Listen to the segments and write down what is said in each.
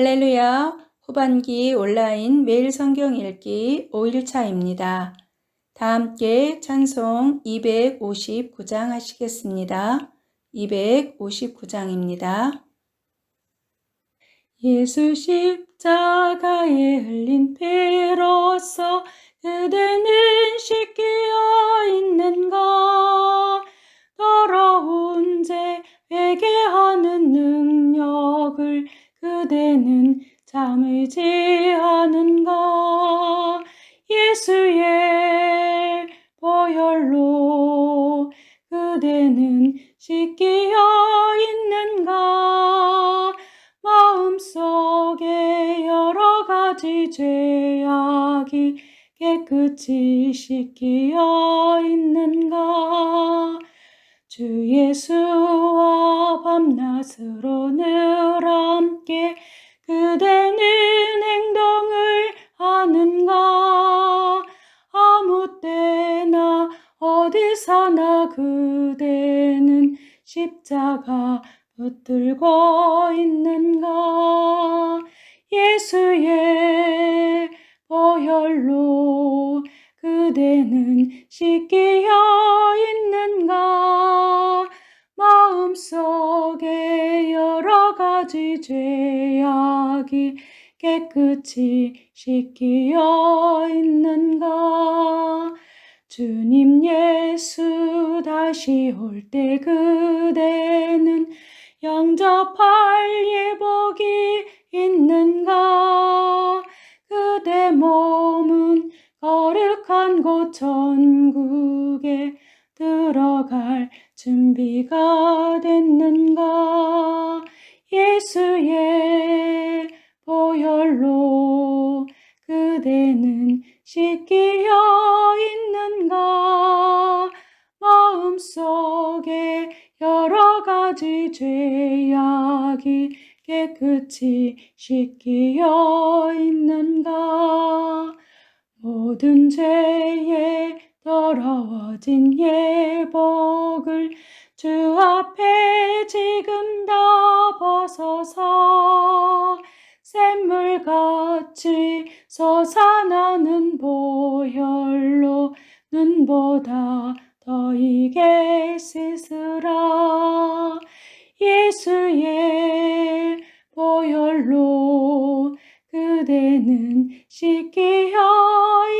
할렐루야! 후반기 온라인 매일 성경 읽기 5일차입니다. 다 함께 찬송 259장 하시겠습니다. 259장입니다. 예수 십자가에 흘린 피로써 그대는 씻기어 있는가? 더러운 죄 회개하는 능력을 그대는 잠의지 않은가? 예수의 보혈로 그대는 씻기어 있는가? 마음속에 여러 가지 죄악이 깨끗이 씻기어 있는가? 주 예수와 밤낮으로 늘 함께 그대는 행동을 하는가? 아무 때나 어디서나 그대는 십자가 붙들고 있는가? 예수의 보혈로 그대는 씻기어 있는가? 마음속에 여러 가지 죄악이 깨끗이 씻기어 있는가? 주님 예수 다시 올 때 그대는 영접할 예복이 있는가? 그대 몸은 거룩한 곳 천국에 들어갈 준비가 됐는가? 예수의 보혈로 그대는 씻기어 있는가? 마음속에 여러 가지 죄악이 깨끗이 씻기어 있는가? 모든 죄에 더러워진 예복을 주 앞에 지금 다 벗어서 샘물같이 솟아나는 보혈로 눈보다 더 이게 씻으라. 예수의 보혈로 그대는 씻기어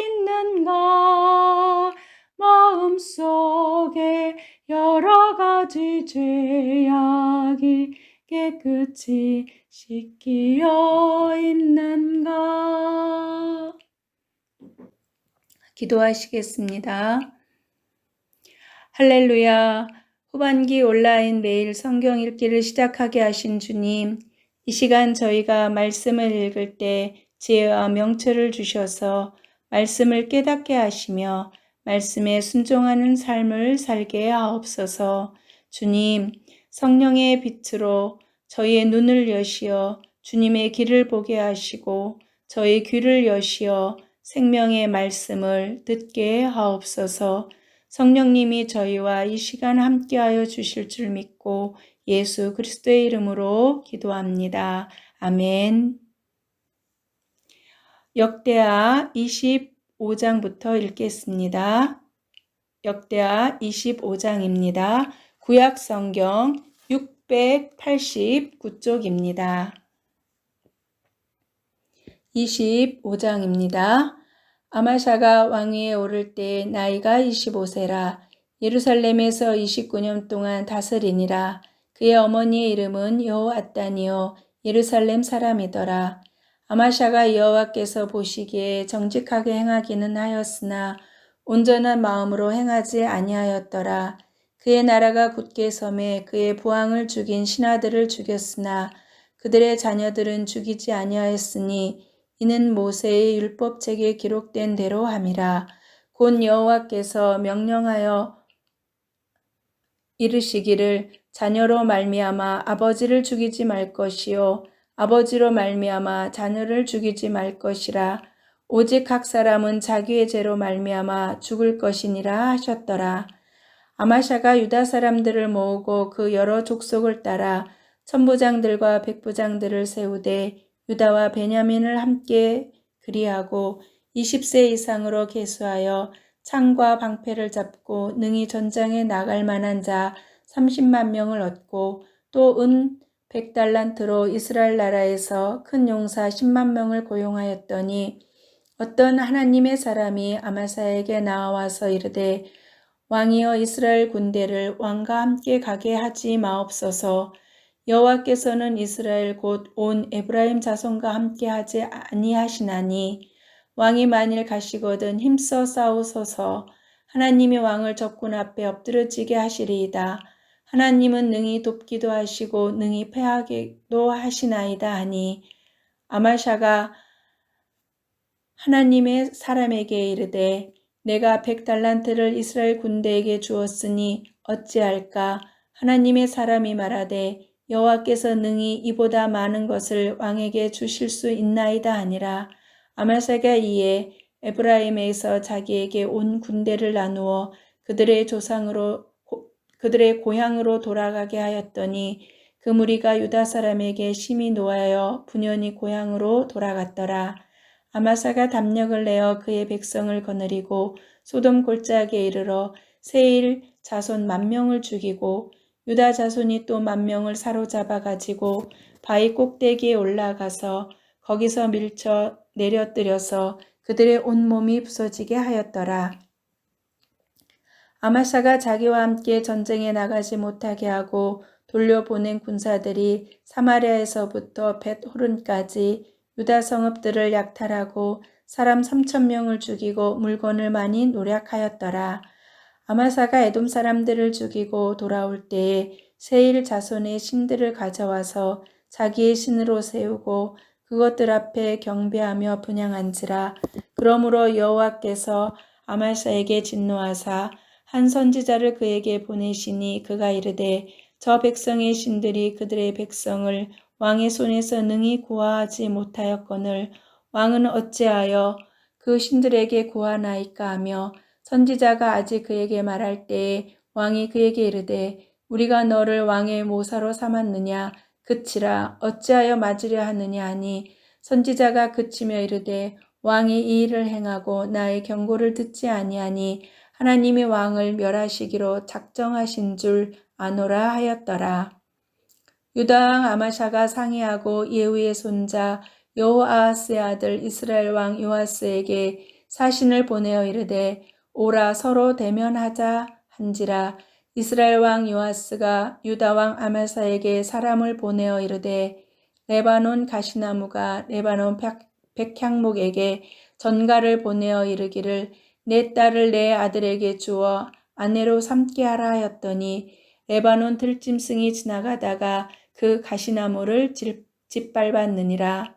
있는가? 마음속에 여러 가지 죄악이 깨끗이 씻기어 있는가? 기도하시겠습니다. 할렐루야! 후반기 온라인 매일 성경 읽기를 시작하게 하신 주님, 이 시간 저희가 말씀을 읽을 때 지혜와 명철을 주셔서 말씀을 깨닫게 하시며 말씀에 순종하는 삶을 살게 하옵소서. 주님, 성령의 빛으로 저희의 눈을 여시어 주님의 길을 보게 하시고 저희 귀를 여시어 생명의 말씀을 듣게 하옵소서. 성령님이 저희와 이 시간 함께하여 주실 줄 믿고 예수 그리스도의 이름으로 기도합니다. 아멘. 역대하 25장부터 읽겠습니다. 역대하 25장입니다. 구약 성경 689쪽입니다. 25장입니다. 아마샤가 왕위에 오를 때 나이가 25세라. 예루살렘에서 29년 동안 다스리니라. 그의 어머니의 이름은 여호앗단이요 예루살렘 사람이더라. 아마샤가 여호와께서 보시기에 정직하게 행하기는 하였으나 온전한 마음으로 행하지 아니하였더라. 그의 나라가 굳게 섬에 그의 부왕을 죽인 신하들을 죽였으나 그들의 자녀들은 죽이지 아니하였으니 이는 모세의 율법책에 기록된 대로 함이라. 곧 여호와께서 명령하여 이르시기를 자녀로 말미암아 아버지를 죽이지 말 것이요 아버지로 말미암아 자녀를 죽이지 말 것이라. 오직 각 사람은 자기의 죄로 말미암아 죽을 것이니라 하셨더라. 아마샤가 유다 사람들을 모으고 그 여러 족속을 따라 천부장들과 백부장들을 세우되 유다와 베냐민을 함께 그리하고 20세 이상으로 계수하여 창과 방패를 잡고 능히 전장에 나갈 만한 자 30만 명을 얻고 또 은 100달란트로 이스라엘 나라에서 큰 용사 10만 명을 고용하였더니 어떤 하나님의 사람이 아마사에게 나와서 이르되 왕이여 이스라엘 군대를 왕과 함께 가게 하지 마옵소서. 여호와께서는 이스라엘 곧 온 에브라임 자손과 함께 하지 아니하시나니 왕이 만일 가시거든 힘써 싸우소서. 하나님이 왕을 적군 앞에 엎드러지게 하시리이다. 하나님은 능히 돕기도 하시고 능히 패하기도 하시나이다 하니 아마샤가 하나님의 사람에게 이르되 내가 100달란트를 이스라엘 군대에게 주었으니 어찌할까? 하나님의 사람이 말하되 여호와께서 능히 이보다 많은 것을 왕에게 주실 수 있나이다 하니라. 아마사가 이에 에브라임에서 자기에게 온 군대를 나누어 그들의 고향으로 돌아가게 하였더니 그 무리가 유다 사람에게 심히 노하여 분연히 고향으로 돌아갔더라. 아마사가 담력을 내어 그의 백성을 거느리고 소돔 골짜기에 이르러 세일 자손 10,000명을 죽이고 유다 자손이 또 10,000명을 사로잡아 가지고 바위 꼭대기에 올라가서 거기서 밀쳐 내려뜨려서 그들의 온몸이 부서지게 하였더라. 아마사가 자기와 함께 전쟁에 나가지 못하게 하고 돌려보낸 군사들이 사마리아에서부터 벳호른까지 유다 성읍들을 약탈하고 사람 3,000명을 죽이고 물건을 많이 노략하였더라. 아마사가 에돔 사람들을 죽이고 돌아올 때에 세일 자손의 신들을 가져와서 자기의 신으로 세우고 그것들 앞에 경배하며 분향한지라. 그러므로 여호와께서 아마사에게 진노하사 한 선지자를 그에게 보내시니 그가 이르되 저 백성의 신들이 그들의 백성을 왕의 손에서 능히 구하지 못하였거늘 왕은 어찌하여 그 신들에게 구하나이까 하며 선지자가 아직 그에게 말할 때에 왕이 그에게 이르되 우리가 너를 왕의 모사로 삼았느냐 그치라 어찌하여 맞으려 하느냐 하니 선지자가 그치며 이르되 왕이 이 일을 행하고 나의 경고를 듣지 아니하니 하나님이 왕을 멸하시기로 작정하신 줄 아노라 하였더라. 유다왕 아마샤가 상의하고 예후의 손자 여호아하스의 아들 이스라엘 왕 요아스에게 사신을 보내어 이르되 오라 서로 대면하자 한지라. 이스라엘 왕 요아스가 유다 왕 아마사에게 사람을 보내어 이르되 레바논 가시나무가 레바논 백향목에게 전가를 보내어 이르기를 내 딸을 내 아들에게 주어 아내로 삼게 하라 하였더니 레바논 들짐승이 지나가다가 그 가시나무를 짓밟았느니라.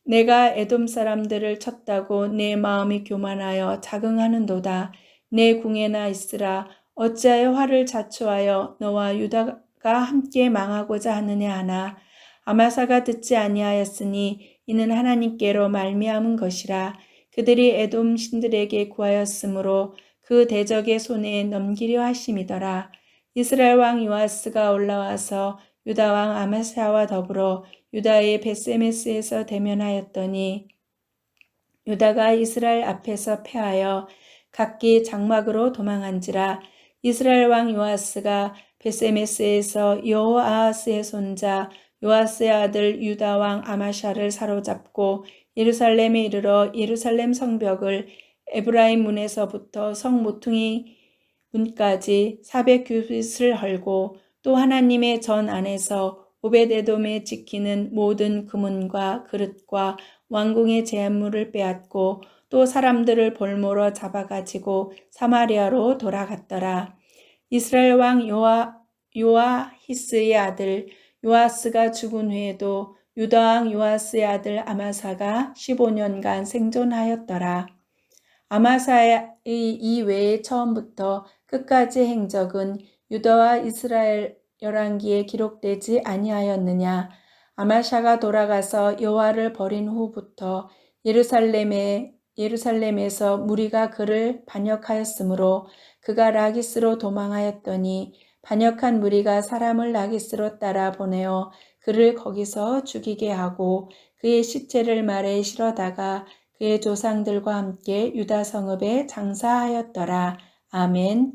내가 에돔 사람들을 쳤다고 내 마음이 교만하여 자긍하는도다. 내 궁에나 있으라. 어찌하여 화를 자초하여 너와 유다가 함께 망하고자 하느냐 하나. 아마사가 듣지 아니하였으니 이는 하나님께로 말미암은 것이라. 그들이 에돔 신들에게 구하였으므로 그 대적의 손에 넘기려 하심이더라. 이스라엘 왕 요아스가 올라와서 유다 왕 아마사와 더불어 유다의 벳세메스에서 대면하였더니 유다가 이스라엘 앞에서 패하여 각기 장막으로 도망한지라. 이스라엘 왕 요아스가 벳세메스에서 여호아하스의 손자 요아스의 아들 유다 왕 아마샤를 사로잡고 예루살렘에 이르러 예루살렘 성벽을 에브라임 문에서부터 성 모퉁이 문까지 400규빗을 헐고 또 하나님의 전 안에서 오벳에돔에 지키는 모든 금은과 그릇과 왕궁의 제한물을 빼앗고 또 사람들을 볼모로 잡아가지고 사마리아로 돌아갔더라. 이스라엘 왕 요아히스의 아들 요아스가 죽은 후에도 유다 왕 요아스의 아들 아마사가 15년간 생존하였더라. 아마사의 이외에 처음부터 끝까지 행적은 유다와 이스라엘 열왕기에 기록되지 아니하였느냐. 아마샤가 돌아가서 여호와를 버린 후부터 예루살렘에서 무리가 그를 반역하였으므로 그가 라기스로 도망하였더니 반역한 무리가 사람을 라기스로 따라 보내어 그를 거기서 죽이게 하고 그의 시체를 말에 실어다가 그의 조상들과 함께 유다 성읍에 장사하였더라. 아멘.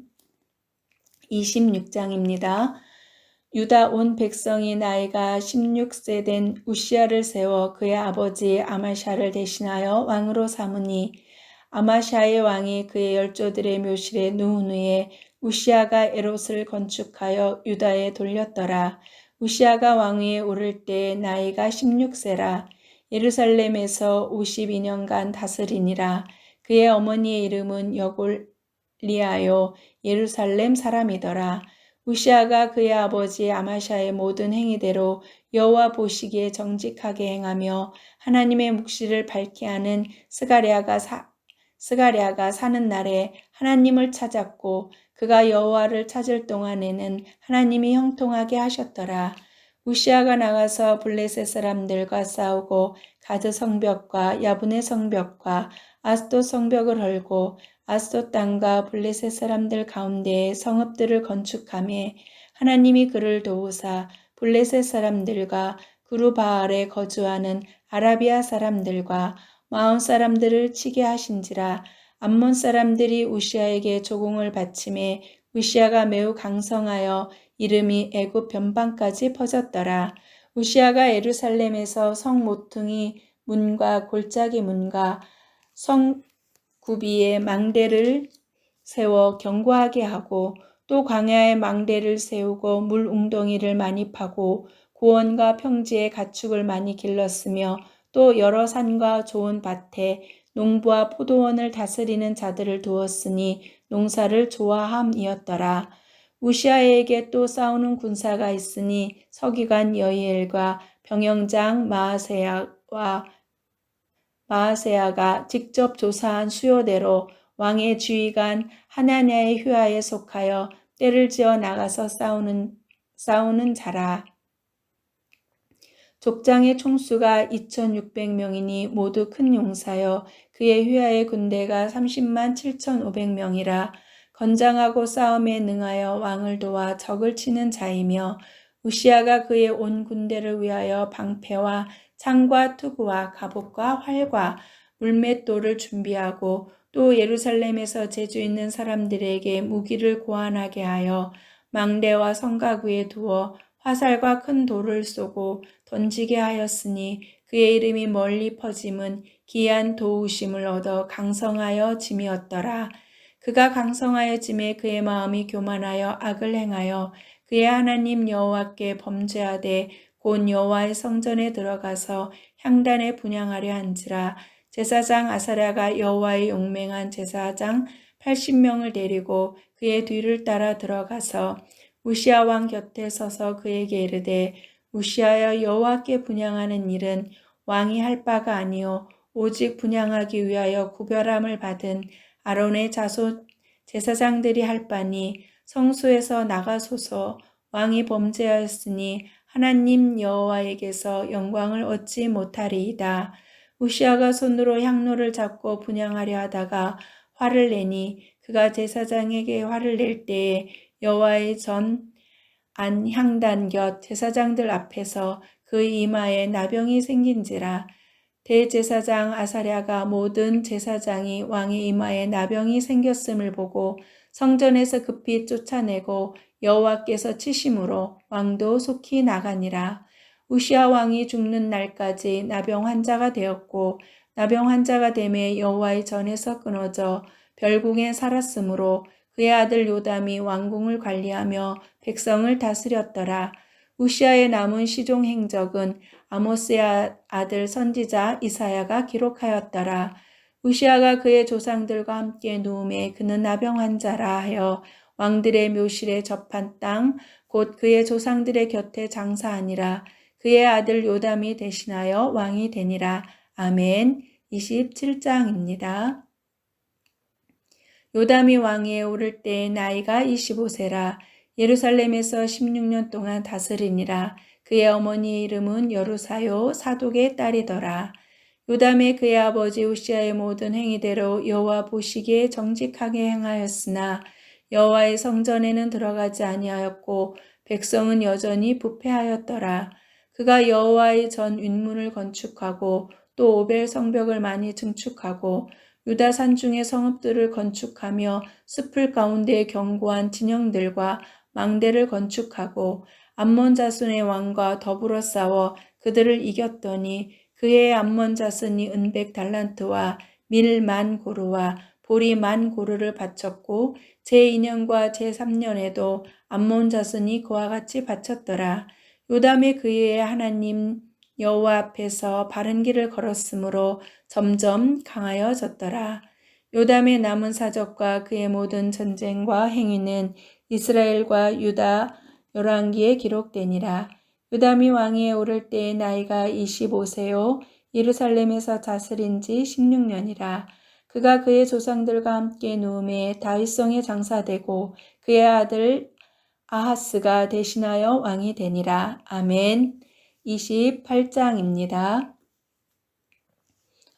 26장입니다. 유다 온 백성이 나이가 16세 된 우시야를 세워 그의 아버지 아마샤를 대신하여 왕으로 삼으니 아마샤의 왕이 그의 열조들의 묘실에 누운 후에 우시야가 에롯을 건축하여 유다에 돌렸더라. 우시야가 왕위에 오를 때 나이가 16세라. 예루살렘에서 52년간 다스리니라. 그의 어머니의 이름은 여골리아요 예루살렘 사람이더라. 우시야가 그의 아버지 아마샤의 모든 행위대로 여호와 보시기에 정직하게 행하며 하나님의 묵시를 밝게 하는 스가랴가 사는 날에 하나님을 찾았고 그가 여호와를 찾을 동안에는 하나님이 형통하게 하셨더라. 우시야가 나가서 블레셋 사람들과 싸우고 가드 성벽과 야분의 성벽과 아스돗 성벽을 헐고 아스돗 땅과 블레셋 사람들 가운데에 성읍들을 건축하며 하나님이 그를 도우사 블레셋 사람들과 구르바알에 거주하는 아라비아 사람들과 마온 사람들을 치게 하신지라. 암몬 사람들이 우시야에게 조공을 바치매 우시야가 매우 강성하여 이름이 애굽 변방까지 퍼졌더라. 우시야가 예루살렘에서 성 모퉁이 문과 골짜기 문과 성 구비에 망대를 세워 견고하게 하고 또 광야에 망대를 세우고 물 웅덩이를 많이 파고 고원과 평지에 가축을 많이 길렀으며 또 여러 산과 좋은 밭에 농부와 포도원을 다스리는 자들을 두었으니 농사를 좋아함이었더라. 우시야에게 또 싸우는 군사가 있으니 서기관 여이엘과 병영장 마아세야가 직접 조사한 수요대로 왕의 지휘관 하나냐의 휘하에 속하여 떼를 지어 나가서 싸우는 자라. 족장의 총수가 2600명이니 모두 큰 용사여 그의 휘하의 군대가 30만 7500명이라. 건장하고 싸움에 능하여 왕을 도와 적을 치는 자이며 우시야가 그의 온 군대를 위하여 방패와 창과 투구와 갑옷과 활과 물맷돌을 준비하고 또 예루살렘에서 재주 있는 사람들에게 무기를 고안하게 하여 망대와 성곽 위에 두어 화살과 큰 돌을 쏘고 던지게 하였으니 그의 이름이 멀리 퍼짐은 기이한 도우심을 얻어 강성하여 짐이었더라. 그가 강성하여 짐에 그의 마음이 교만하여 악을 행하여 그의 하나님 여호와께 범죄하되 곧 여호와의 성전에 들어가서 향단에 분향하려 한지라. 제사장 아사랴가 여호와의 용맹한 제사장 80명을 데리고 그의 뒤를 따라 들어가서 우시야 왕 곁에 서서 그에게 이르되 우시야여 여호와께 분향하는 일은 왕이 할 바가 아니요 오직 분향하기 위하여 구별함을 받은 아론의 자손 제사장들이 할 바니 성소에서 나가소서. 왕이 범죄하였으니 하나님 여호와에게서 영광을 얻지 못하리이다. 우시야가 손으로 향로를 잡고 분향하려 하다가 화를 내니 그가 제사장에게 화를 낼 때에 여호와의 전 안 향단 곁 제사장들 앞에서 그 이마에 나병이 생긴지라. 대제사장 아사랴가 모든 제사장이 왕의 이마에 나병이 생겼음을 보고 성전에서 급히 쫓아내고 여호와께서 치심으로 왕도 속히 나가니라. 우시야 왕이 죽는 날까지 나병 환자가 되었고 나병 환자가 되매 여호와의 전에서 끊어져 별궁에 살았으므로 그의 아들 요담이 왕궁을 관리하며 백성을 다스렸더라. 우시야의 남은 시종 행적은 아모스의 아들 선지자 이사야가 기록하였더라. 우시야가 그의 조상들과 함께 누움에 그는 나병 환자라 하여 왕들의 묘실에 접한 땅 곧 그의 조상들의 곁에 장사하니라. 그의 아들 요담이 대신하여 왕이 되니라. 아멘. 27장입니다. 요담이 왕위에 오를 때 나이가 25세라. 예루살렘에서 16년 동안 다스리니라. 그의 어머니의 이름은 여루사요 사독의 딸이더라. 요담의 그의 아버지 우시야의 모든 행위대로 여호와 보시기에 정직하게 행하였으나 여호와의 성전에는 들어가지 아니하였고 백성은 여전히 부패하였더라. 그가 여호와의 전 윗문을 건축하고 또 오벨 성벽을 많이 증축하고 유다 산중의 성읍들을 건축하며 숲을 가운데 견고한 진영들과 망대를 건축하고 암몬 자손의 왕과 더불어 싸워 그들을 이겼더니 그의 암몬 자손이 은백 달란트와 밀 만 고르와 보리 만 고르를 바쳤고 제2년과 제3년에도 암몬 자손이 그와 같이 바쳤더라. 요담이 그의 하나님 여호와 앞에서 바른 길을 걸었으므로 점점 강하여졌더라. 요담의 남은 사적과 그의 모든 전쟁과 행위는 이스라엘과 유다 열왕기에 기록되니라. 요담이 왕위에 오를 때의 나이가 25세요 예루살렘에서 다스린 지 16년이라. 그가 그의 조상들과 함께 누움에 다윗성에 장사되고 그의 아들 아하스가 대신하여 왕이 되니라. 아멘. 28장입니다.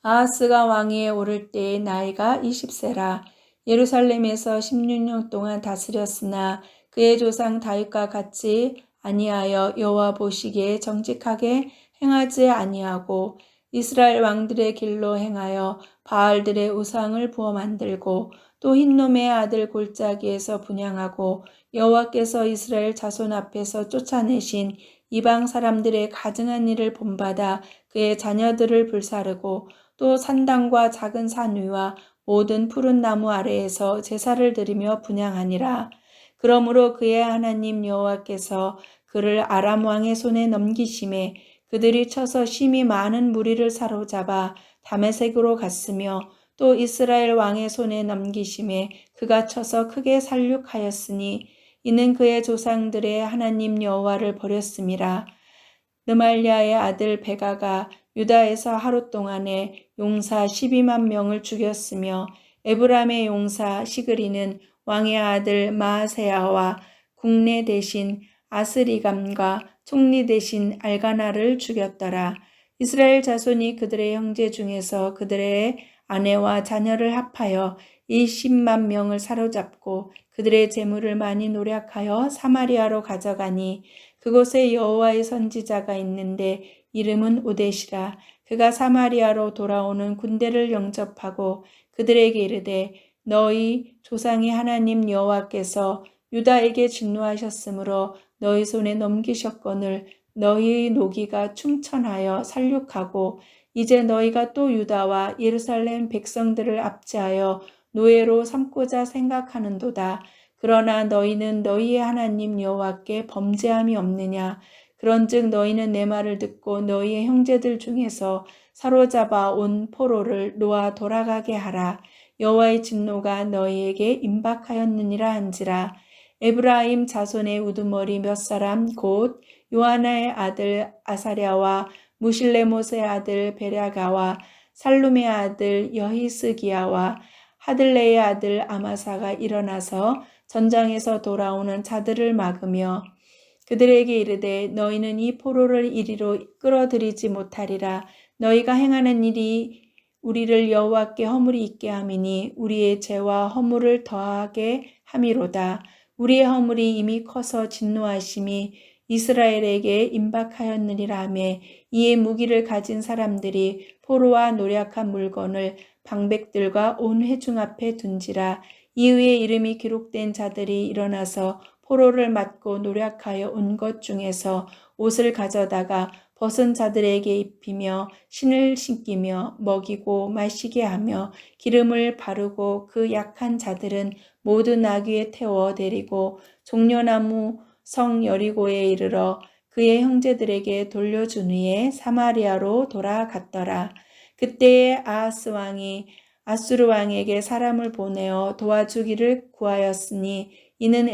아하스가 왕위에 오를 때의 나이가 20세라. 예루살렘에서 16년 동안 다스렸으나 그의 조상 다윗과 같이 아니하여 여호와 보시기에 정직하게 행하지 아니하고 이스라엘 왕들의 길로 행하여 바알들의 우상을 부어 만들고 또 흰놈의 아들 골짜기에서 분향하고 여호와께서 이스라엘 자손 앞에서 쫓아내신 이방 사람들의 가증한 일을 본받아 그의 자녀들을 불사르고 또 산당과 작은 산 위와 모든 푸른 나무 아래에서 제사를 드리며 분향하니라. 그러므로 그의 하나님 여호와께서 그를 아람 왕의 손에 넘기심에 그들이 쳐서 심히 많은 무리를 사로잡아 다메섹으로 갔으며 또 이스라엘 왕의 손에 넘기심에 그가 쳐서 크게 살육하였으니 이는 그의 조상들의 하나님 여호와를 버렸음이라. 르말리아의 아들 베가가 유다에서 하루 동안에 용사 12만 명을 죽였으며 에브람의 용사 시그리는 왕의 아들 마아세야와 국내 대신 아스리감과 총리 대신 알가나를 죽였더라. 이스라엘 자손이 그들의 형제 중에서 그들의 아내와 자녀를 합하여 20만 명을 사로잡고 그들의 재물을 많이 노략하여 사마리아로 가져가니 그곳에 여호와의 선지자가 있는데 이름은 오데시라. 그가 사마리아로 돌아오는 군대를 영접하고 그들에게 이르되 너희 조상의 하나님 여호와께서 유다에게 진노하셨으므로 너희 손에 넘기셨거늘 너희의 노기가 충천하여 살육하고 이제 너희가 또 유다와 예루살렘 백성들을 압제하여 노예로 삼고자 생각하는도다. 그러나 너희는 너희의 하나님 여호와께 범죄함이 없느냐. 그런즉 너희는 내 말을 듣고 너희의 형제들 중에서 사로잡아 온 포로를 놓아 돌아가게 하라. 여호와의 진노가 너희에게 임박하였느니라 한지라. 에브라임 자손의 우두머리 몇 사람 곧 요하나의 아들 아사랴와 무실레못의 아들 베랴가와 살룸의 아들 여히스기야와 하들레의 아들 아마사가 일어나서 전장에서 돌아오는 자들을 막으며 그들에게 이르되 너희는 이 포로를 이리로 끌어들이지 못하리라. 너희가 행하는 일이 우리를 여호와께 허물이 있게 함이니 우리의 죄와 허물을 더하게 함이로다. 우리의 허물이 이미 커서 진노하심이 이스라엘에게 임박하였느니라 하며 이에 무기를 가진 사람들이 포로와 노략한 물건을 방백들과 온 회중 앞에 둔지라. 이후에 이름이 기록된 자들이 일어나서 포로를 맞고 노략하여 온 것 중에서 옷을 가져다가 벗은 자들에게 입히며 신을 신기며 먹이고 마시게 하며 기름을 바르고 그 약한 자들은 모두 나귀에 태워 데리고 종려나무 성 여리고에 이르러 그의 형제들에게 돌려준 후에 사마리아로 돌아갔더라. 그때에 아하스 왕이 아수르 왕에게 사람을 보내어 도와주기를 구하였으니 이는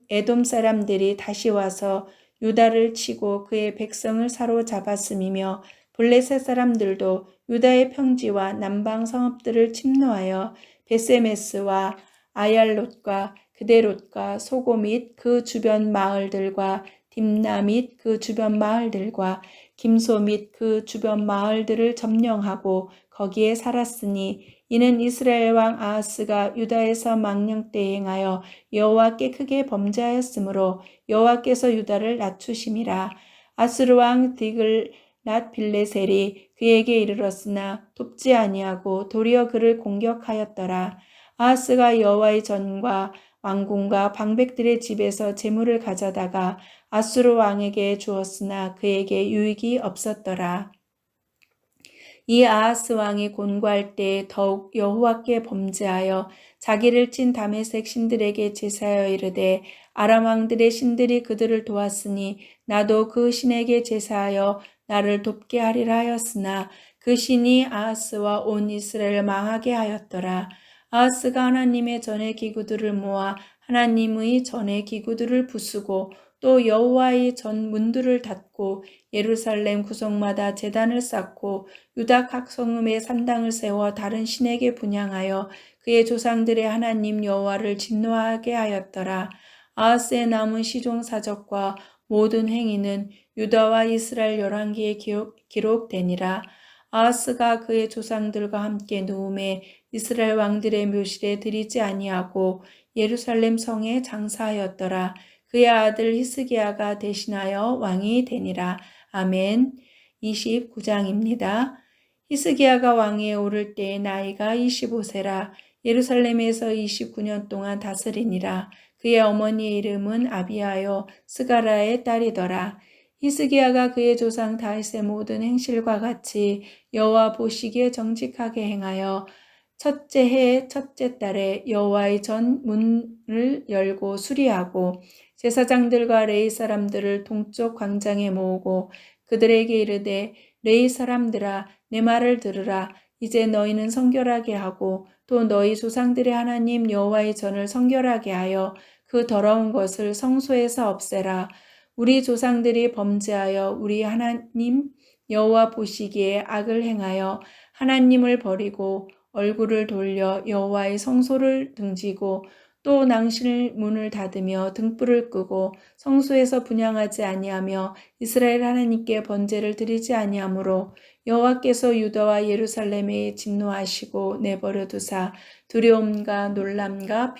에돔 사람들이 다시 와서 유다를 치고 그의 백성을 사로잡았음이며 블레셋 사람들도 유다의 평지와 남방 성읍들을 침노하여 베세메스와 아얄롯과 그데롯과 소고 및 그 주변 마을들과 딥나 및 그 주변 마을들과 김소 및 그 주변 마을들을 점령하고 거기에 살았으니 이는 이스라엘 왕 아하스가 유다에서 망령 때 행하여 여호와께 크게 범죄하였으므로 여호와께서 유다를 낮추심이라. 아수르 왕 디글랏 빌레셀이 그에게 이르렀으나 돕지 아니하고 도리어 그를 공격하였더라. 아하스가 여호와의 전과 왕궁과 방백들의 집에서 재물을 가져다가 아수르 왕에게 주었으나 그에게 유익이 없었더라. 이 아하스 왕이 곤고할 때 더욱 여호와께 범죄하여 자기를 친 다메섹 신들에게 제사하여 이르되 아람 왕들의 신들이 그들을 도왔으니 나도 그 신에게 제사하여 나를 돕게 하리라 하였으나 그 신이 아하스와 온 이스라엘을 망하게 하였더라. 아하스가 하나님의 전의 기구들을 모아 하나님의 전의 기구들을 부수고 또 여호와의 전 문들을 닫고 예루살렘 구석마다 제단을 쌓고 유다 각 성읍에 산당을 세워 다른 신에게 분향하여 그의 조상들의 하나님 여호와를 진노하게 하였더라. 아하스의 남은 시종사적과 모든 행위는 유다와 이스라엘 열왕기에 기록되니라. 아하스가 그의 조상들과 함께 누움에 이스라엘 왕들의 묘실에 들이지 아니하고 예루살렘 성에 장사하였더라. 그의 아들 히스기야가 대신하여 왕이 되니라. 아멘. 29장입니다. 히스기야가 왕위에 오를 때의 나이가 25세라. 예루살렘에서 29년 동안 다스리니라. 그의 어머니의 이름은 아비하여 스가라의 딸이더라. 히스기야가 그의 조상 다윗의 모든 행실과 같이 여호와 보시기에 정직하게 행하여 첫째 해 첫째 달에 여호와의 전 문을 열고 수리하고 제사장들과 레위 사람들을 동쪽 광장에 모으고 그들에게 이르되 레위 사람들아 내 말을 들으라. 이제 너희는 성결하게 하고 또 너희 조상들의 하나님 여호와의 전을 성결하게 하여 그 더러운 것을 성소에서 없애라. 우리 조상들이 범죄하여 우리 하나님 여호와 보시기에 악을 행하여 하나님을 버리고 얼굴을 돌려 여호와의 성소를 등지고 또 낭실 문을 닫으며 등불을 끄고 성소에서 분향하지 아니하며 이스라엘 하나님께 번제를 드리지 아니하므로 여호와께서 유다와 예루살렘에 진노하시고 내버려 두사 두려움과 놀람과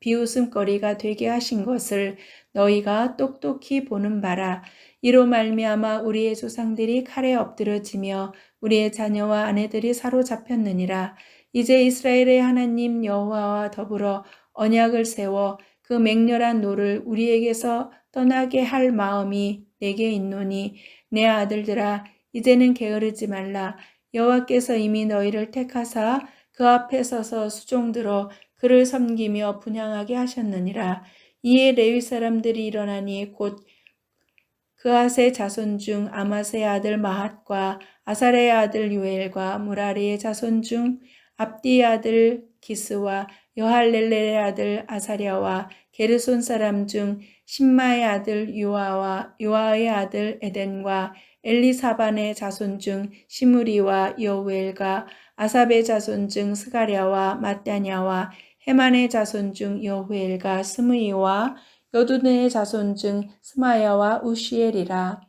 비웃음거리가 되게 하신 것을 너희가 똑똑히 보는 바라. 이로 말미암아 우리의 조상들이 칼에 엎드러지며 우리의 자녀와 아내들이 사로잡혔느니라. 이제 이스라엘의 하나님 여호와와 더불어 언약을 세워 그 맹렬한 노를 우리에게서 떠나게 할 마음이 내게 있노니 내 아들들아 이제는 게으르지 말라. 여호와께서 이미 너희를 택하사 그 앞에 서서 수종들어 그를 섬기며 분향하게 하셨느니라. 이에 레위 사람들이 일어나니 곧 그앗의 자손 중 아마스의 아들 마핫과 아사레의 아들 유엘과 무라리의 자손 중 압디의 아들 기스와 여할렐렐의 아들 아사랴와 게르손 사람 중 신마의 아들 유아와 요아의 아들 에덴과 엘리사반의 자손 중 시므리와 여우엘과 아삽의 자손 중 스가랴와 마따냐와 헤만의 자손 중 여후엘과 스므이와 여두둔의 자손 중 스마야와 우시엘이라.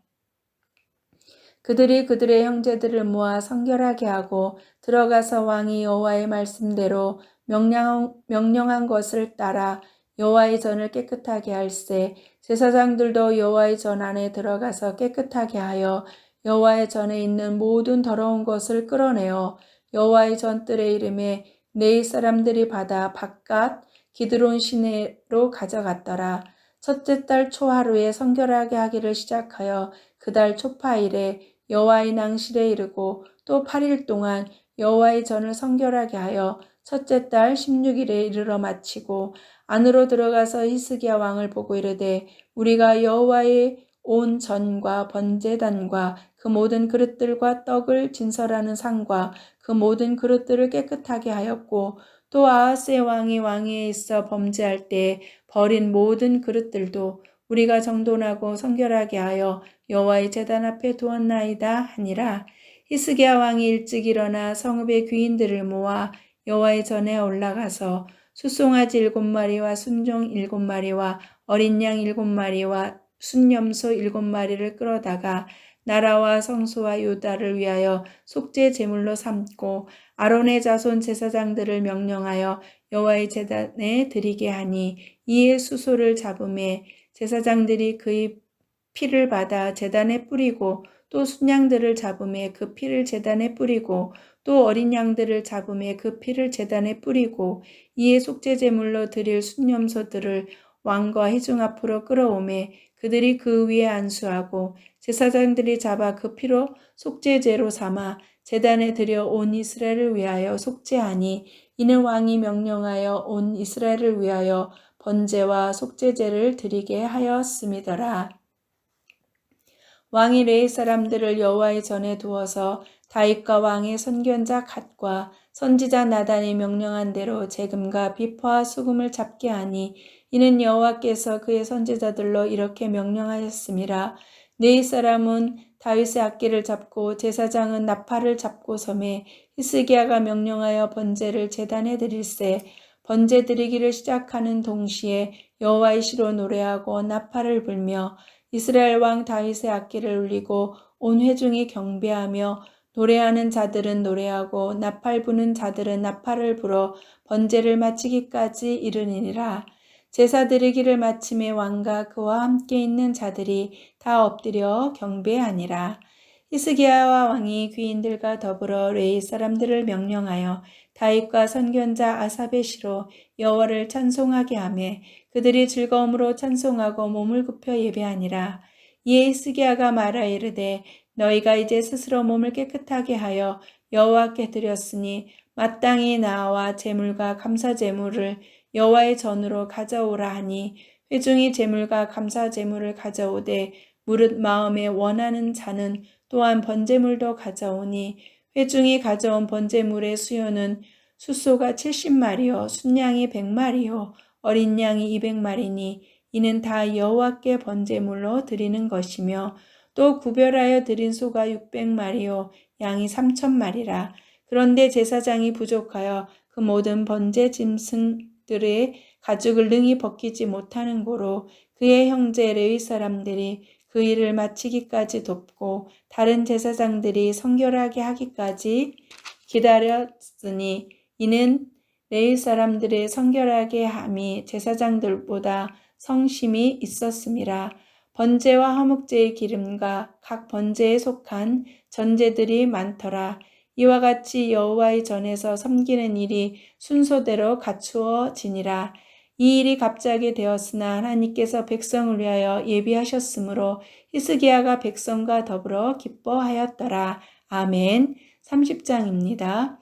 그들이 그들의 형제들을 모아 성결하게 하고 들어가서 왕이 여호와의 말씀대로 명령한 것을 따라 여호와의 전을 깨끗하게 할세. 제사장들도 여호와의 전 안에 들어가서 깨끗하게 하여 여호와의 전에 있는 모든 더러운 것을 끌어내어 여호와의 전뜰의 이름에 레위 사람들이 받아 바깥 기드론 시내로 가져갔더라. 첫째 달 초하루에 성결하게 하기를 시작하여 그 달 초파일에 여호와의 낭실에 이르고 또 8일 동안 여호와의 전을 성결하게 하여 첫째 달 16일에 이르러 마치고 안으로 들어가서 히스기야 왕을 보고 이르되 우리가 여호와의 온 전과 번제단과 그 모든 그릇들과 떡을 진설하는 상과 그 모든 그릇들을 깨끗하게 하였고 또 아하스의 왕이 왕위에 있어 범죄할 때 버린 모든 그릇들도 우리가 정돈하고 성결하게 하여 여호와의 제단 앞에 두었나이다 하니라. 히스기야 왕이 일찍 일어나 성읍의 귀인들을 모아 여호와의 전에 올라가서 숫송아지 7마리와 순종 7마리와 어린 양 7마리와 순염소 7마리를 끌어다가 나라와 성소와 유다를 위하여 속죄 제물로 삼고 아론의 자손 제사장들을 명령하여 여호와의 제단에 드리게 하니 이에 수소를 잡음에 제사장들이 그의 피를 받아 제단에 뿌리고 또 순양들을 잡음에 그 피를 제단에 뿌리고 또 어린 양들을 잡음에 그 피를 제단에 뿌리고 이에 속죄 제물로 드릴 순염소들을 왕과 회중 앞으로 끌어오매 그들이 그 위에 안수하고 제사장들이 잡아 그 피로 속죄제로 삼아 제단에 들여 온 이스라엘을 위하여 속죄하니 이는 왕이 명령하여 온 이스라엘을 위하여 번제와 속죄제를 드리게 하였음이더라. 왕이 레위 사람들을 여호와의 전에 두어서 다윗과 왕의 선견자 갓과 선지자 나단이 명령한 대로 재금과 비포와 수금을 잡게 하니 이는 여호와께서 그의 선지자들로 이렇게 명령하였음이라. 레위 사람은 다윗의 악기를 잡고 제사장은 나팔을 잡고 섬에 히스기야가 명령하여 번제를 제단에 드릴세. 번제 드리기를 시작하는 동시에 여호와의 시로 노래하고 나팔을 불며 이스라엘 왕 다윗의 악기를 울리고 온 회중이 경배하며 노래하는 자들은 노래하고 나팔 부는 자들은 나팔을 불어 번제를 마치기까지 이르니라. 제사 드리기를 마침에 왕과 그와 함께 있는 자들이 다 엎드려 경배하니라. 히스기야와 왕이 귀인들과 더불어 레위 사람들을 명령하여 다윗과 선견자 아삽의 시로 여호와를 찬송하게 하며 그들이 즐거움으로 찬송하고 몸을 굽혀 예배하니라. 이에 히스기야가 말하 이르되 너희가 이제 스스로 몸을 깨끗하게 하여 여호와께 드렸으니 마땅히 나와 제물과 감사 제물을 여호와의 전으로 가져오라 하니 회중이 제물과 감사 제물을 가져오되 무릇 마음에 원하는 자는 또한 번제물도 가져오니 회중이 가져온 번제물의 수요는 숫소가 70마리요 순양이 100마리요 어린 양이 200마리니 이는 다 여호와께 번제물로 드리는 것이며 또 구별하여 드린 소가 600마리요 양이 3,000마리라. 그런데 제사장이 부족하여 그 모든 번제 짐승들의 가죽을 능히 벗기지 못하는 고로 그의 형제 레위 사람들이 그 일을 마치기까지 돕고 다른 제사장들이 성결하게 하기까지 기다렸으니 이는 레위 사람들의 성결하게 함이 제사장들보다 성심이 있었음이라. 번제와 화목제의 기름과 각 번제에 속한 전제들이 많더라. 이와 같이 여호와의 전에서 섬기는 일이 순서대로 갖추어지니라. 이 일이 갑자기 되었으나 하나님께서 백성을 위하여 예비하셨으므로 히스기야가 백성과 더불어 기뻐하였더라. 아멘. 30장입니다.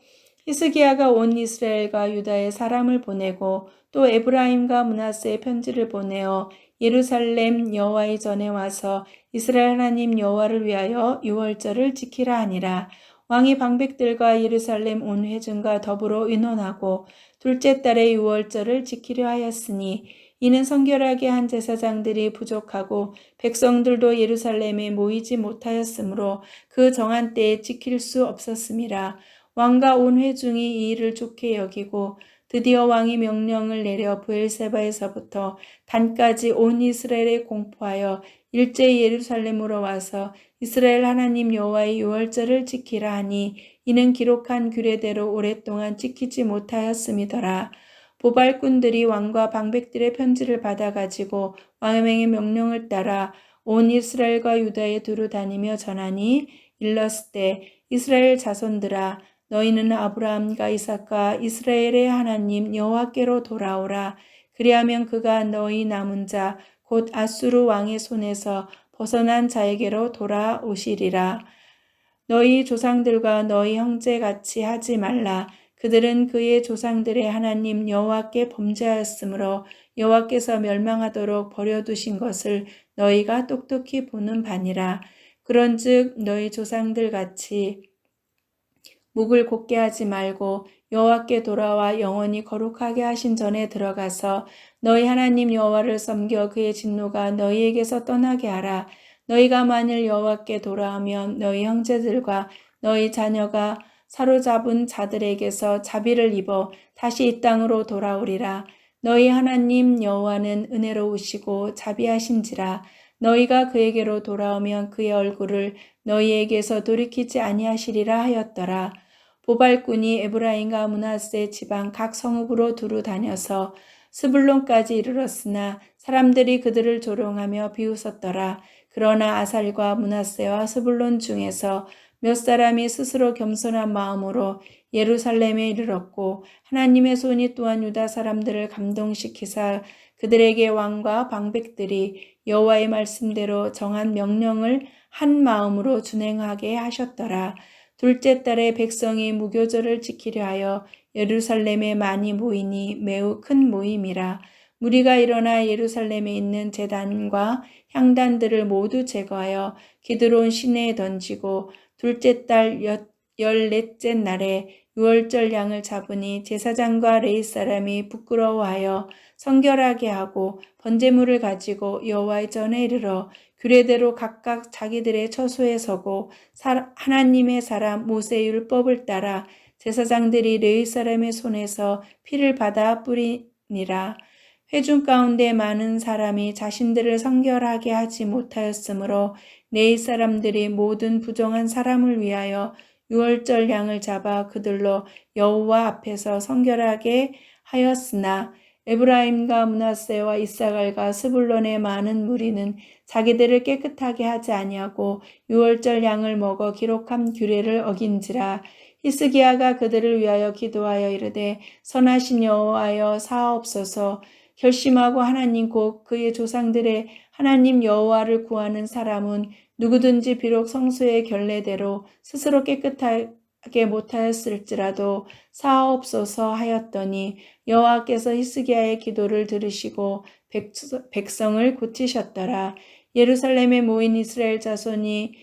히스기야가 온 이스라엘과 유다에 사람을 보내고 또 에브라임과 므낫세에 편지를 보내어 예루살렘 여호와의 전에 와서 이스라엘 하나님 여호와를 위하여 유월절을 지키라 하니라. 왕이 방백들과 예루살렘 온 회중과 더불어 의논하고 둘째 달에 유월절을 지키려 하였으니 이는 성결하게 한 제사장들이 부족하고 백성들도 예루살렘에 모이지 못하였으므로 그 정한 때에 지킬 수 없었음이라. 왕과 온 회중이 이 일을 좋게 여기고 드디어 왕이 명령을 내려 브엘세바에서부터 단까지 온 이스라엘에 공포하여 일제히 예루살렘으로 와서 이스라엘 하나님 여호와의 유월절을 지키라 하니 이는 기록한 규례대로 오랫동안 지키지 못하였음이더라. 보발꾼들이 왕과 방백들의 편지를 받아가지고 왕의 명령을 따라 온 이스라엘과 유다에 두루 다니며 전하니 일렀을 이스라엘 자손들아 너희는 아브라함과 이삭과 이스라엘의 하나님 여호와께로 돌아오라. 그리하면 그가 너희 남은 자 곧 아수르 왕의 손에서 벗어난 자에게로 돌아오시리라. 너희 조상들과 너희 형제같이 하지 말라. 그들은 그의 조상들의 하나님 여호와께 범죄하였으므로 여호와께서 멸망하도록 버려두신 것을 너희가 똑똑히 보는 바니라. 그런즉 너희 조상들같이 목을 곧게 하지 말고 여호와께 돌아와 영원히 거룩하게 하신 전에 들어가서 너희 하나님 여호와를 섬겨 그의 진노가 너희에게서 떠나게 하라. 너희가 만일 여호와께 돌아오면 너희 형제들과 너희 자녀가 사로잡은 자들에게서 자비를 입어 다시 이 땅으로 돌아오리라. 너희 하나님 여호와는 은혜로우시고 자비하신지라. 너희가 그에게로 돌아오면 그의 얼굴을 너희에게서 돌이키지 아니하시리라 하였더라. 보발꾼이 에브라임과 므낫세 지방 각 성읍으로 두루 다녀서 스불론까지 이르렀으나 사람들이 그들을 조롱하며 비웃었더라. 그러나 아살과 므낫세와 스불론 중에서 몇 사람이 스스로 겸손한 마음으로 예루살렘에 이르렀고 하나님의 손이 또한 유다 사람들을 감동시키사 그들에게 왕과 방백들이 여호와의 말씀대로 정한 명령을 한 마음으로 준행하게 하셨더라. 둘째 달에 백성이 무교절을 지키려 하여 예루살렘에 많이 모이니 매우 큰 모임이라. 무리가 일어나 예루살렘에 있는 제단과 향단들을 모두 제거하여 기드론 시내에 던지고 둘째 달 14째 날에 유월절 양을 잡으니 제사장과 레위 사람이 부끄러워하여 성결하게 하고 번제물을 가지고 여호와의 전에 이르러 규례대로 각각 자기들의 처소에 서고 하나님의 사람 모세의 율법을 따라 제사장들이 레위 사람의 손에서 피를 받아 뿌리니라. 회중 가운데 많은 사람이 자신들을 성결하게 하지 못하였으므로 레위 사람들이 모든 부정한 사람을 위하여 유월절 양을 잡아 그들로 여호와 앞에서 성결하게 하였으나 에브라임과 므낫세와 이사갈과 스불론의 많은 무리는 자기들을 깨끗하게 하지 아니하고 유월절 양을 먹어 기록한 규례를 어긴지라. 히스기야가 그들을 위하여 기도하여 이르되 선하신 여호와여 사하옵소서. 결심하고 하나님 곧 그의 조상들의 하나님 여호와를 구하는 사람은 누구든지 비록 성수의 결례대로 스스로 깨끗하게 못하였을지라도 사하옵소서 하였더니 여호와께서 히스기야의 기도를 들으시고 백성을 고치셨더라. 예루살렘에 모인 이스라엘 자손이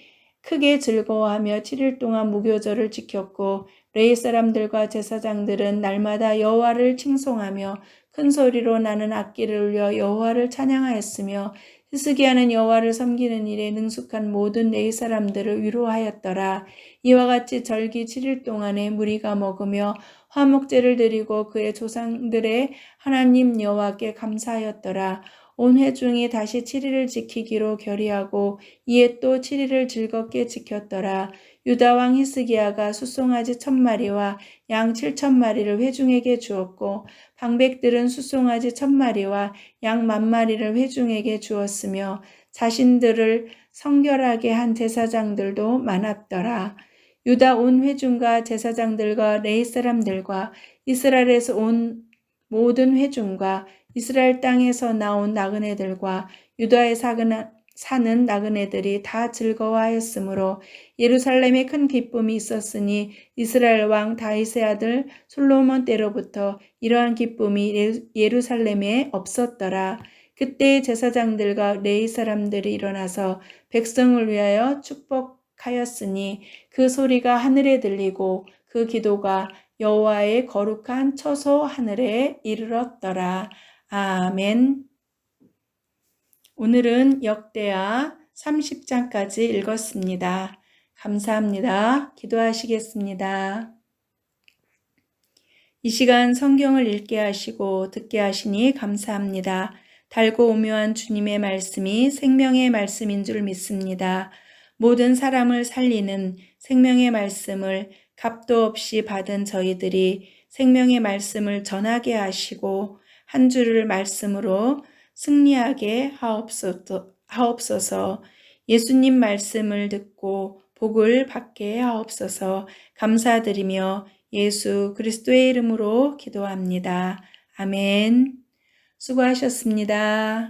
크게 즐거워하며 7일 동안 무교절을 지켰고 레위 사람들과 제사장들은 날마다 여호와를 칭송하며 큰 소리로 나는 악기를 울려 여호와를 찬양하였으며 히스기야는 여호와를 섬기는 일에 능숙한 모든 레위 사람들을 위로하였더라. 이와 같이 절기 7일 동안에 무리가 먹으며 화목제를 드리고 그의 조상들의 하나님 여호와께 감사하였더라. 온 회중이 다시 7일을 지키기로 결의하고 이에 또 7일을 즐겁게 지켰더라. 유다 왕 히스기야가 숫송아지 1000마리와 양 7000마리를 회중에게 주었고 방백들은 숫송아지 1000마리와 양 10,000마리를 회중에게 주었으며 자신들을 성결하게 한 제사장들도 많았더라. 유다 온 회중과 제사장들과 레위 사람들과 이스라엘에서 온 모든 회중과 이스라엘 땅에서 나온 나그네들과 유다에 사는 나그네들이 다 즐거워하였으므로 예루살렘에 큰 기쁨이 있었으니 이스라엘 왕 다윗의 아들 솔로몬 때로부터 이러한 기쁨이 예루살렘에 없었더라. 그때 제사장들과 레위 사람들이 일어나서 백성을 위하여 축복하였으니 그 소리가 하늘에 들리고 그 기도가 여호와의 거룩한 처소 하늘에 이르렀더라. 아멘. 오늘은 역대하 30장까지 읽었습니다. 감사합니다. 기도하시겠습니다. 이 시간 성경을 읽게 하시고 듣게 하시니 감사합니다. 달고 오묘한 주님의 말씀이 생명의 말씀인 줄 믿습니다. 모든 사람을 살리는 생명의 말씀을 값도 없이 받은 저희들이 생명의 말씀을 전하게 하시고 한 줄을 말씀으로 승리하게 하옵소서. 예수님 말씀을 듣고 복을 받게 하옵소서. 감사드리며 예수 그리스도의 이름으로 기도합니다. 아멘. 수고하셨습니다.